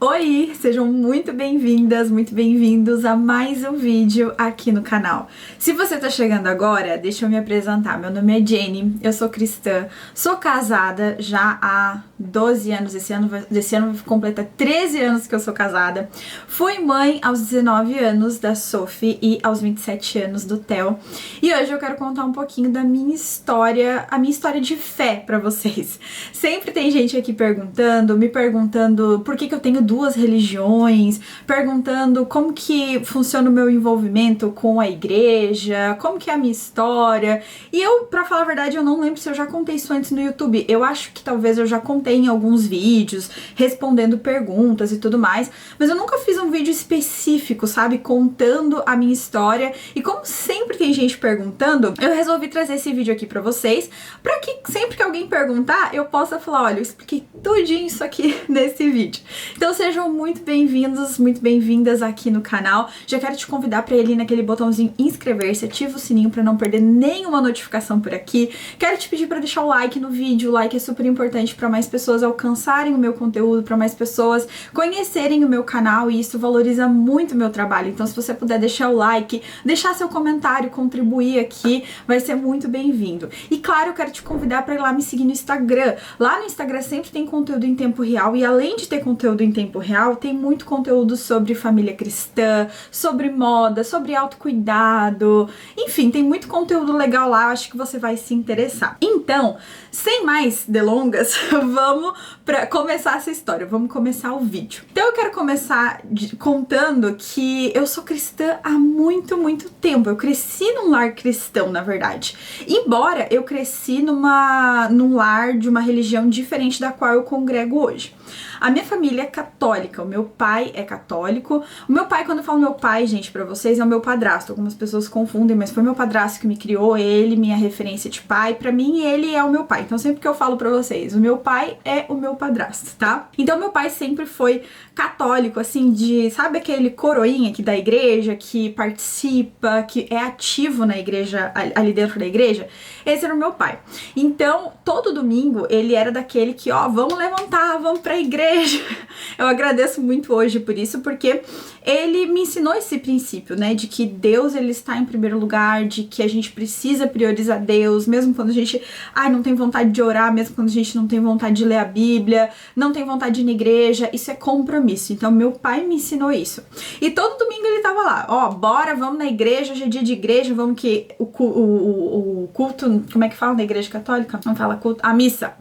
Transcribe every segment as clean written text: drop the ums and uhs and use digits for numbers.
Oi, sejam muito bem-vindas, muito bem-vindos a mais um vídeo aqui no canal. Se você tá chegando agora, deixa eu me apresentar. Meu nome é Jenny, eu sou cristã, sou casada já há 12 anos, esse ano completa 13 anos que eu sou casada. Fui mãe aos 19 anos da Sophie e aos 27 anos do Theo. E hoje eu quero contar um pouquinho da minha história, a minha história de fé pra vocês. Sempre tem gente aqui me perguntando por que eu tenho duas religiões, perguntando como que funciona o meu envolvimento com a igreja, como que é a minha história. E eu, pra falar a verdade, eu não lembro se eu já contei isso antes no YouTube. Eu acho que talvez eu já contei em alguns vídeos, respondendo perguntas e tudo mais, mas eu nunca fiz um vídeo específico, sabe, contando a minha história. E como sempre tem gente perguntando, eu resolvi trazer esse vídeo aqui pra vocês, pra que sempre que alguém perguntar, eu possa falar, olha, eu expliquei tudinho isso aqui nesse vídeo. Então sejam muito bem-vindos, muito bem-vindas aqui no canal. Já quero te convidar para ir ali naquele botãozinho inscrever-se, ativa o sininho para não perder nenhuma notificação por aqui. Quero te pedir para deixar o like no vídeo, o like é super importante para mais pessoas alcançarem o meu conteúdo, para mais pessoas conhecerem o meu canal, e isso valoriza muito o meu trabalho. Então se você puder deixar o like, deixar seu comentário, contribuir aqui, vai ser muito bem-vindo. E claro, eu quero te convidar para ir lá me seguir no Instagram. Lá no Instagram sempre tem conteúdo em tempo real, e além de ter conteúdo em tempo real, tem muito conteúdo sobre família cristã, sobre moda, sobre autocuidado, enfim, tem muito conteúdo legal lá, acho que você vai se interessar. Então, sem mais delongas, vamos começar essa história, vamos começar o vídeo. Então eu quero começar contando que eu sou cristã há muito tempo, eu cresci num lar cristão, na verdade, embora eu cresci num lar de uma religião diferente da qual eu congrego hoje. A minha família é católica, o meu pai é católico. O meu pai, quando eu falo meu pai, gente, pra vocês, é o meu padrasto. Algumas pessoas confundem, mas foi meu padrasto que me criou, ele, minha referência de pai. Pra mim, ele é o meu pai. Então, sempre que eu falo pra vocês, o meu pai é o meu padrasto, tá? Então, meu pai sempre foi católico, assim, sabe aquele coroinha aqui da igreja, que participa, que é ativo na igreja, ali dentro da igreja? Esse era o meu pai. Então, todo domingo, ele era daquele que, ó, vamos levantar, vamos pra igreja. Eu agradeço muito hoje por isso, porque ele me ensinou esse princípio, né, de que Deus, ele está em primeiro lugar, de que a gente precisa priorizar Deus, mesmo quando a gente, não tem vontade de orar, mesmo quando a gente não tem vontade de ler a Bíblia, não tem vontade de ir na igreja, isso é compromisso. Então, meu pai me ensinou isso. E todo domingo ele tava lá, ó, bora, vamos na igreja, hoje é dia de igreja, vamos que o culto, como é que fala na igreja católica? Não fala culto, a missa.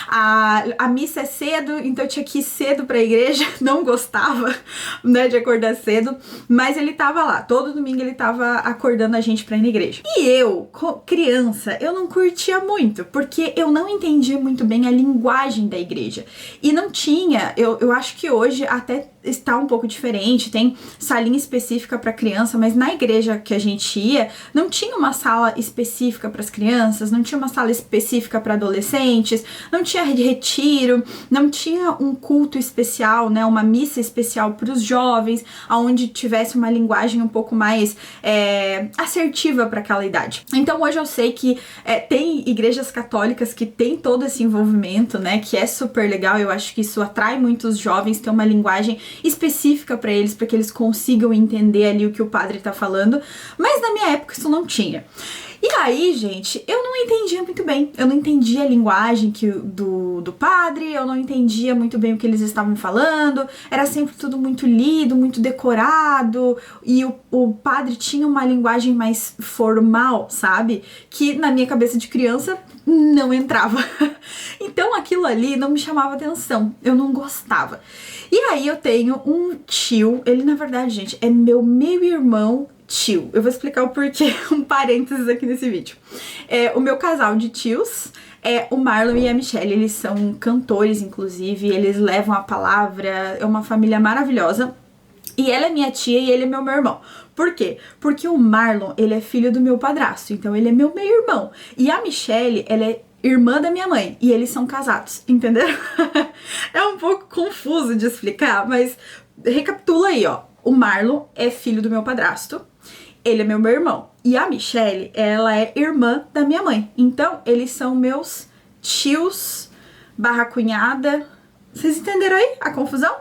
A missa é cedo, então eu tinha que ir cedo pra igreja, não gostava, né, de acordar cedo, mas ele tava lá, todo domingo ele tava acordando a gente pra ir na igreja. E eu, criança, eu não curtia muito, porque eu não entendia muito bem a linguagem da igreja. E não tinha, eu acho que hoje até está um pouco diferente, tem salinha específica para criança, mas na igreja que a gente ia, não tinha uma sala específica para as crianças, não tinha uma sala específica para adolescentes, não tinha retiro, não tinha um culto especial, né, uma missa especial para os jovens, onde tivesse uma linguagem um pouco mais assertiva para aquela idade. Então hoje eu sei que tem igrejas católicas que tem todo esse envolvimento, né, que é super legal. Eu acho que isso atrai muitos jovens, ter uma linguagem específica para eles, para que eles consigam entender ali o que o padre tá falando, mas na minha época isso não tinha. E aí, gente, eu não entendia muito bem, eu não entendia a linguagem do padre, eu não entendia muito bem o que eles estavam falando, era sempre tudo muito lido, muito decorado, e o padre tinha uma linguagem mais formal, sabe? Que na minha cabeça de criança não entrava. Então aquilo ali não me chamava atenção, eu não gostava. E aí eu tenho um tio, ele na verdade, gente, é meu meio-irmão tio. Eu vou explicar o porquê, um parênteses aqui nesse vídeo. O meu casal de tios é o Marlon e a Michelle, eles são cantores, inclusive, eles levam a palavra, é uma família maravilhosa. E ela é minha tia e ele é meu irmão. Por quê? Porque o Marlon, ele é filho do meu padrasto, então ele é meu meio-irmão. E a Michelle, ela é irmã da minha mãe, e eles são casados, entenderam? É um pouco confuso de explicar, mas recapitula aí, ó. O Marlon é filho do meu padrasto, ele é meu irmão. E a Michelle, ela é irmã da minha mãe. Então, eles são meus tios barra cunhada. Vocês entenderam aí a confusão?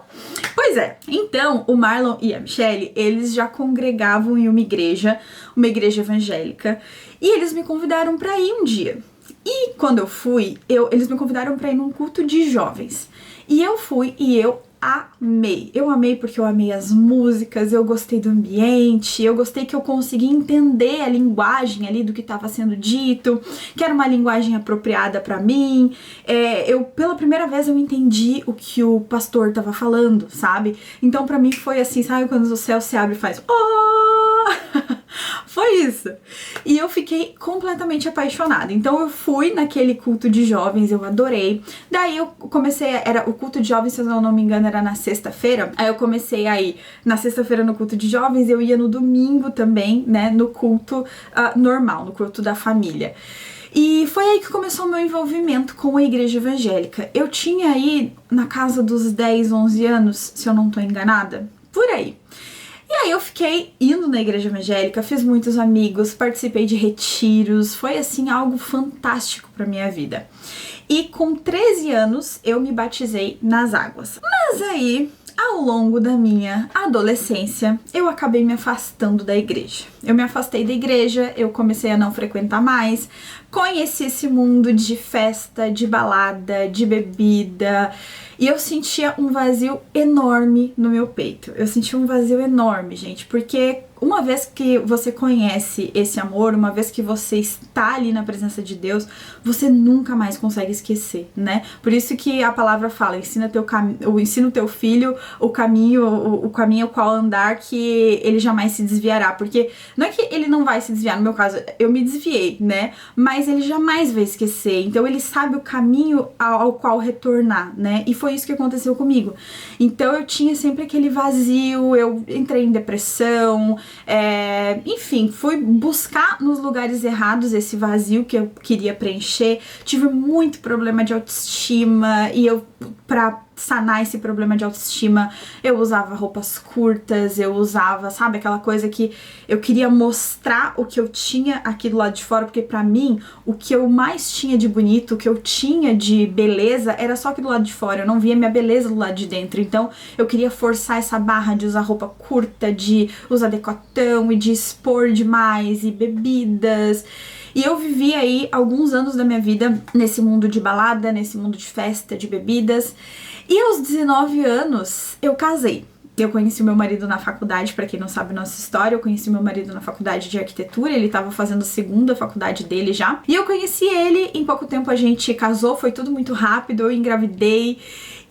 Pois é, então o Marlon e a Michelle, eles já congregavam em uma igreja evangélica, e eles me convidaram pra ir um dia. E quando eu fui, eles me convidaram pra ir num culto de jovens. E eu fui e eu amei. Eu amei porque eu amei as músicas, eu gostei do ambiente, eu gostei que eu consegui entender a linguagem ali do que estava sendo dito, que era uma linguagem apropriada pra mim. Pela primeira vez eu entendi o que o pastor estava falando, sabe? Então pra mim foi assim, sabe quando o céu se abre e faz oh! Foi isso. E eu fiquei completamente apaixonada. Então eu fui naquele culto de jovens, eu adorei. Daí eu comecei, era o culto de jovens, se eu não me engano, era na sexta-feira. Aí eu comecei a ir na sexta-feira no culto de jovens, eu ia no domingo também, né, no culto normal, no culto da família. E foi aí que começou o meu envolvimento com a igreja evangélica. Eu tinha aí na casa dos 10, 11 anos, se eu não tô enganada, por aí. E aí eu fiquei indo na igreja evangélica, fiz muitos amigos, participei de retiros, foi assim algo fantástico pra minha vida. E com 13 anos eu me batizei nas águas. Mas aí, ao longo da minha adolescência, eu acabei me afastando da igreja. Eu me afastei da igreja, eu comecei a não frequentar mais, conheci esse mundo de festa, de balada, de bebida, e eu sentia um vazio enorme no meu peito. Eu sentia um vazio enorme, gente, porque uma vez que você conhece esse amor, uma vez que você está ali na presença de Deus, você nunca mais consegue esquecer, né? Por isso que a palavra fala, ensina o teu filho o caminho ao qual andar, que ele jamais se desviará. Porque não é que ele não vai se desviar, no meu caso, eu me desviei, né? Mas ele jamais vai esquecer. Então ele sabe o caminho ao qual retornar, né? E foi isso que aconteceu comigo. Então eu tinha sempre aquele vazio, eu entrei em depressão, enfim, fui buscar nos lugares errados esse vazio que eu queria preencher. Tive muito problema de autoestima e pra sanar esse problema de autoestima, eu usava roupas curtas, eu usava, sabe, aquela coisa que eu queria mostrar o que eu tinha aqui do lado de fora, porque pra mim, o que eu mais tinha de bonito, o que eu tinha de beleza, era só aqui do lado de fora, eu não via minha beleza do lado de dentro. Então eu queria forçar essa barra de usar roupa curta, de usar decotão e de expor demais, e bebidas. E eu vivi aí alguns anos da minha vida nesse mundo de balada, nesse mundo de festa, de bebidas. E aos 19 anos eu casei. Eu conheci o meu marido na faculdade, pra quem não sabe nossa história, eu conheci o meu marido na faculdade de arquitetura, ele tava fazendo a segunda faculdade dele já. E eu conheci ele, em pouco tempo a gente casou, foi tudo muito rápido, eu engravidei.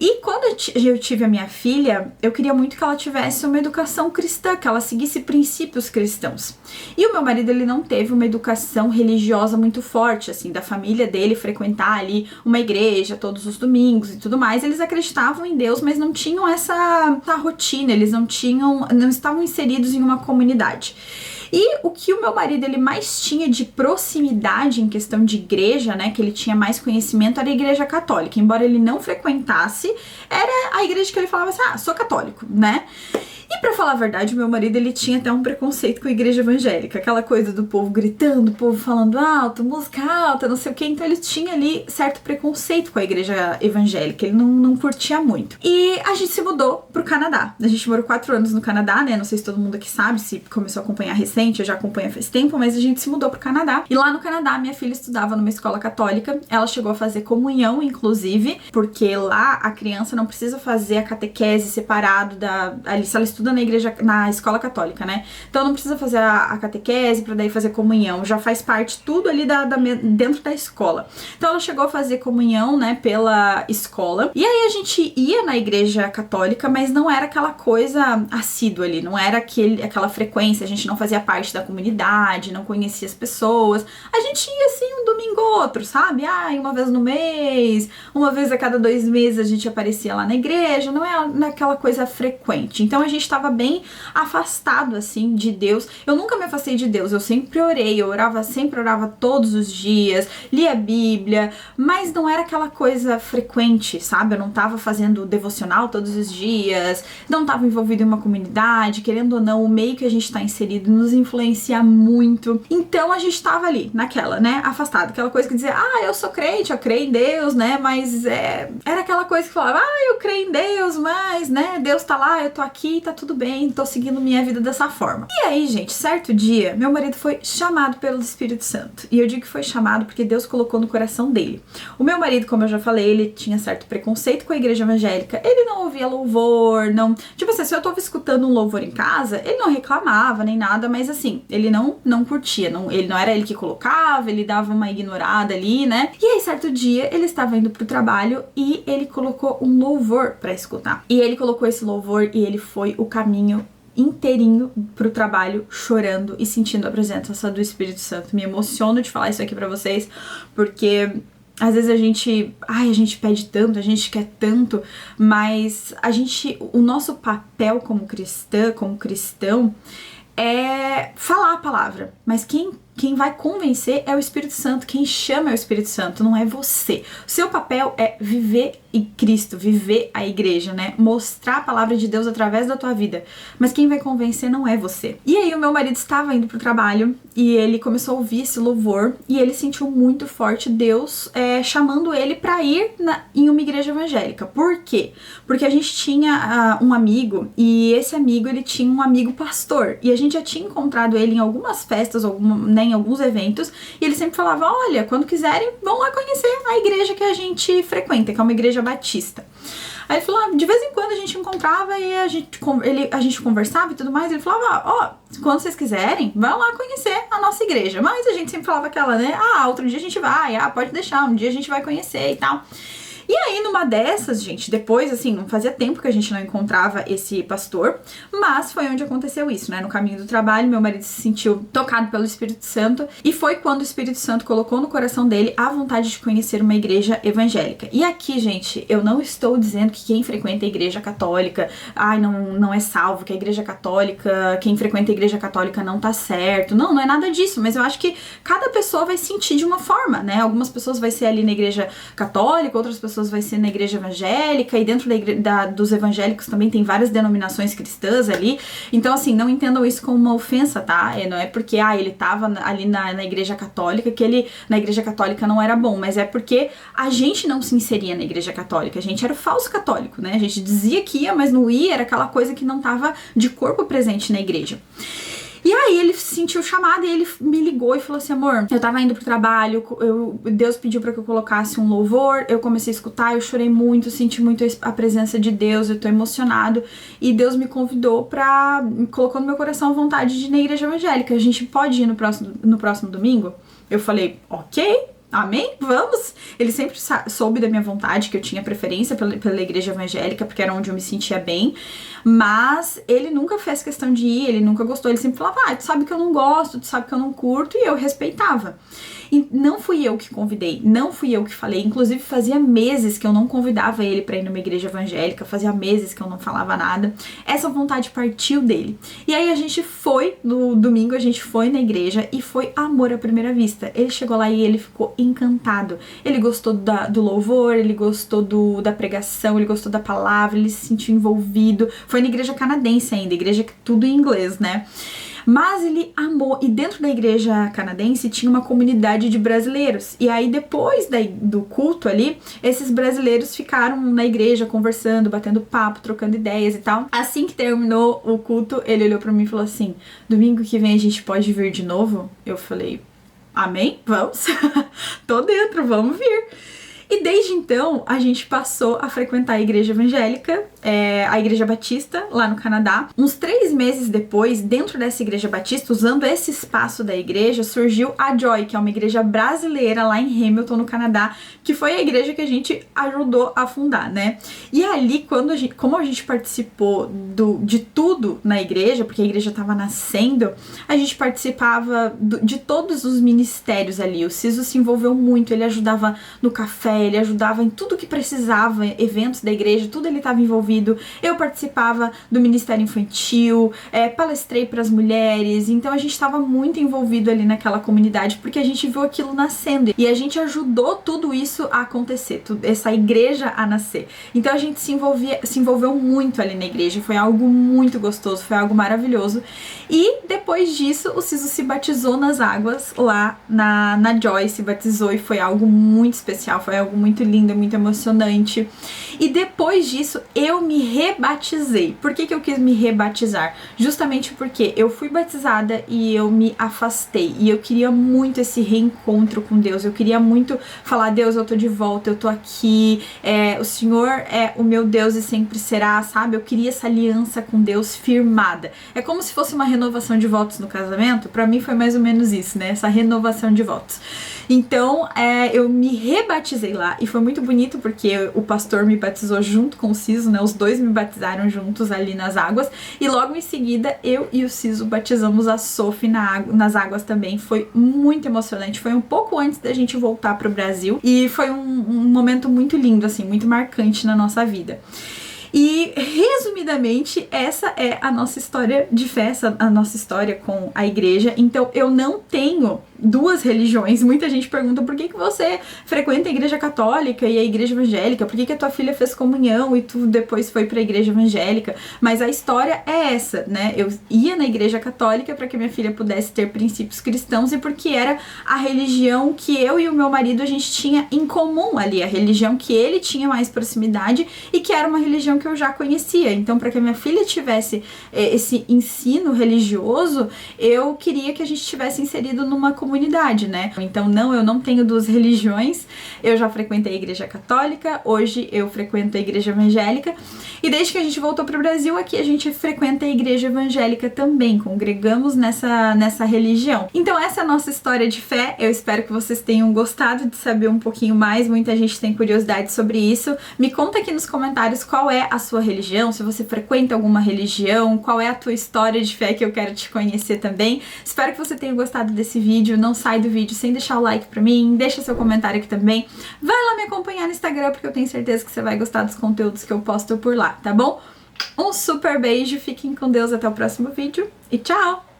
E quando eu tive a minha filha, eu queria muito que ela tivesse uma educação cristã, que ela seguisse princípios cristãos. E o meu marido, ele não teve uma educação religiosa muito forte, assim, da família dele frequentar ali uma igreja todos os domingos e tudo mais. Eles acreditavam em Deus, mas não tinham essa rotina, eles não estavam inseridos em uma comunidade. E o que o meu marido ele mais tinha de proximidade em questão de igreja, né, que ele tinha mais conhecimento, era a igreja católica. Embora ele não frequentasse, era a igreja que ele falava assim, sou católico, né? E pra falar a verdade, meu marido, ele tinha até um preconceito com a igreja evangélica, aquela coisa do povo gritando, o povo falando alto, música alta, não sei o que, então ele tinha ali certo preconceito com a igreja evangélica, ele não curtia muito. E a gente se mudou pro Canadá, a gente morou 4 anos no Canadá, né, não sei se todo mundo aqui sabe, se começou a acompanhar recente, eu já acompanho faz tempo, mas a gente se mudou pro Canadá, e lá no Canadá minha filha estudava numa escola católica, ela chegou a fazer comunhão, inclusive, porque lá a criança não precisa fazer a catequese separado ali, se ela estuda na igreja, na escola católica, né? Então não precisa fazer a catequese pra daí fazer comunhão, já faz parte tudo ali dentro da escola. Então ela chegou a fazer comunhão, né, pela escola. E aí a gente ia na igreja católica, mas não era aquela coisa assídua ali, não era aquela frequência, a gente não fazia parte da comunidade, não conhecia as pessoas. A gente ia assim um domingo ou outro, sabe? Uma vez no mês, uma vez a cada 2 meses a gente aparecia lá na igreja, não é aquela coisa frequente. Então a gente tava tava bem afastado, assim, de Deus. Eu nunca me afastei de Deus, eu sempre orei, sempre orava todos os dias, lia a Bíblia, mas não era aquela coisa frequente, sabe? Eu não tava fazendo devocional todos os dias, não tava envolvido em uma comunidade, querendo ou não, o meio que a gente tá inserido nos influencia muito. Então a gente tava ali, naquela, né, afastado, aquela coisa que dizia, eu sou crente, eu creio em Deus, né, mas era aquela coisa que falava, eu creio em Deus, mas, né, Deus tá lá, eu tô aqui, tá tudo bem, tô seguindo minha vida dessa forma. E aí, gente, certo dia, meu marido foi chamado pelo Espírito Santo, e eu digo que foi chamado porque Deus colocou no coração dele. O meu marido, como eu já falei, ele tinha certo preconceito com a igreja evangélica, ele não ouvia louvor, não, tipo assim, se eu tava escutando um louvor em casa, ele não reclamava nem nada, mas assim, ele não curtia, ele não era ele que colocava, ele dava uma ignorada ali, né? E aí, certo dia, ele estava indo pro trabalho e ele colocou um louvor pra escutar. E ele colocou esse louvor e ele foi o caminho inteirinho pro trabalho chorando e sentindo a presença do Espírito Santo. Me emociono de falar isso aqui pra vocês, porque às vezes a gente pede tanto, a gente quer tanto, mas o nosso papel como cristã, como cristão, é falar a palavra, mas quem vai convencer é o Espírito Santo, quem chama é o Espírito Santo, não é você. O seu papel é viver em Cristo, viver a igreja, né? Mostrar a palavra de Deus através da tua vida, mas quem vai convencer não é você. E aí o meu marido estava indo pro trabalho e ele começou a ouvir esse louvor e ele sentiu muito forte Deus chamando ele para ir em uma igreja evangélica. Por quê? Porque a gente tinha um amigo e esse amigo, ele tinha um amigo pastor e a gente já tinha encontrado ele em algumas festas, né, em alguns eventos, e ele sempre falava, olha, quando quiserem, vão lá conhecer a igreja que a gente frequenta, que é uma igreja batista. Aí ele falou, de vez em quando a gente encontrava e a gente conversava e tudo mais, ele falava, quando vocês quiserem, vão lá conhecer a nossa igreja. Mas a gente sempre falava aquela, né, outro dia a gente vai, pode deixar, um dia a gente vai conhecer e tal. E aí, numa dessas, gente, depois, assim, não fazia tempo que a gente não encontrava esse pastor, mas foi onde aconteceu isso, né? No caminho do trabalho, meu marido se sentiu tocado pelo Espírito Santo e foi quando o Espírito Santo colocou no coração dele a vontade de conhecer uma igreja evangélica. E aqui, gente, eu não estou dizendo que quem frequenta a igreja católica, não é salvo, que a igreja católica, quem frequenta a igreja católica não tá certo. Não é nada disso, mas eu acho que cada pessoa vai sentir de uma forma, né? Algumas pessoas vai ser ali na igreja católica, outras pessoas vai ser na igreja evangélica, e dentro dos evangélicos também tem várias denominações cristãs ali, então assim, não entendam isso como uma ofensa, tá? Não é porque, ele tava ali na igreja católica, que ele na igreja católica não era bom, mas é porque a gente não se inseria na igreja católica, a gente era o falso católico, né? A gente dizia que ia, mas não ia, era aquela coisa que não tava de corpo presente na igreja. E aí ele sentiu o chamado e ele me ligou e falou assim, amor, eu tava indo pro trabalho, Deus pediu pra que eu colocasse um louvor, eu comecei a escutar, eu chorei muito, senti muito a presença de Deus, eu tô emocionado, e Deus me convidou colocou no meu coração a vontade de ir na igreja evangélica, a gente pode ir no próximo domingo? Eu falei, ok. Amém? Vamos! Ele sempre soube da minha vontade, que eu tinha preferência pela igreja evangélica, porque era onde eu me sentia bem, mas ele nunca fez questão de ir, ele nunca gostou, ele sempre falava, tu sabe que eu não gosto, tu sabe que eu não curto, e eu respeitava. E não fui eu que convidei, não fui eu que falei, inclusive fazia meses que eu não convidava ele pra ir numa igreja evangélica, fazia meses que eu não falava nada, essa vontade partiu dele. E aí a gente foi, no domingo a gente foi na igreja e foi amor à primeira vista. Ele chegou lá e ele ficou encantado, ele gostou do louvor, ele gostou da pregação, ele gostou da palavra, ele se sentiu envolvido, foi na igreja canadense ainda, igreja que tudo em inglês, né? Mas ele amou, e dentro da igreja canadense tinha uma comunidade de brasileiros, e aí depois do culto ali, esses brasileiros ficaram na igreja conversando, batendo papo, trocando ideias e tal. Assim que terminou o culto, ele olhou pra mim e falou assim, domingo que vem a gente pode vir de novo? Eu falei, amém? Vamos? Tô dentro, vamos vir. E desde então, a gente passou a frequentar a igreja evangélica, a igreja batista, lá no Canadá. Uns 3 meses depois, dentro dessa igreja batista, usando esse espaço da igreja, surgiu a Joy, que é uma igreja brasileira lá em Hamilton, no Canadá, que foi a igreja que a gente ajudou a fundar, né? E ali, como a gente participou de tudo na igreja, porque a igreja estava nascendo, a gente participava de todos os ministérios ali. O Ciso se envolveu muito, ele ajudava no café, ele ajudava em tudo que precisava, eventos da igreja, tudo ele estava envolvido. envolvido. Eu participava do Ministério Infantil, palestrei para as mulheres, então a gente estava muito envolvido ali naquela comunidade, porque a gente viu aquilo nascendo e a gente ajudou tudo isso a acontecer, essa igreja a nascer. Então a gente se envolveu muito ali na igreja, foi algo muito gostoso, foi algo maravilhoso. E depois disso, o Ciso se batizou nas águas lá na Joy, se batizou, e foi algo muito especial, foi algo muito lindo, muito emocionante. E depois disso, eu me rebatizei. Por que eu quis me rebatizar? Justamente porque eu fui batizada e eu me afastei, e eu queria muito esse reencontro com Deus, eu queria muito falar: Deus, eu tô de volta, eu tô aqui, o Senhor é o meu Deus e sempre será, sabe? Eu queria essa aliança com Deus firmada. É como se fosse uma renovação de votos no casamento. Pra mim foi mais ou menos isso, né? Essa renovação de votos. Então, eu me rebatizei lá e foi muito bonito porque o pastor me batizou junto com o Ciso, né? Os dois me batizaram juntos ali nas águas, e logo em seguida eu e o Ciso batizamos a Sophie nas águas também. Foi muito emocionante, foi um pouco antes da gente voltar pro Brasil e foi um momento muito lindo, assim, muito marcante na nossa vida. E, resumidamente, essa é a nossa história de fé, a nossa história com a igreja. Então, eu não tenho duas religiões. Muita gente pergunta: por que você frequenta a igreja católica e a igreja evangélica? Por que a tua filha fez comunhão e tu depois foi pra igreja evangélica? Mas a história é essa, né? Eu ia na igreja católica para que minha filha pudesse ter princípios cristãos e porque era a religião que eu e o meu marido a gente tinha em comum ali, a religião que ele tinha mais proximidade e que era uma religião que eu já conhecia. Então, para que a minha filha tivesse esse ensino religioso, eu queria que a gente tivesse inserido numa comunidade, né? Então, não, eu não tenho duas religiões. Eu já frequentei a igreja católica, hoje eu frequento a igreja evangélica, e desde que a gente voltou para o Brasil, aqui a gente frequenta a igreja evangélica também, congregamos nessa religião. Então, essa é a nossa história de fé. Eu espero que vocês tenham gostado de saber um pouquinho mais. Muita gente tem curiosidade sobre isso. Me conta aqui nos comentários qual é a sua religião, se você frequenta alguma religião, qual é a tua história de fé, que eu quero te conhecer também. Espero que você tenha gostado desse vídeo. Não sai do vídeo sem deixar o like pra mim, deixa seu comentário aqui também. Vai lá me acompanhar no Instagram, porque eu tenho certeza que você vai gostar dos conteúdos que eu posto por lá, tá bom? Um super beijo, fiquem com Deus, até o próximo vídeo e tchau!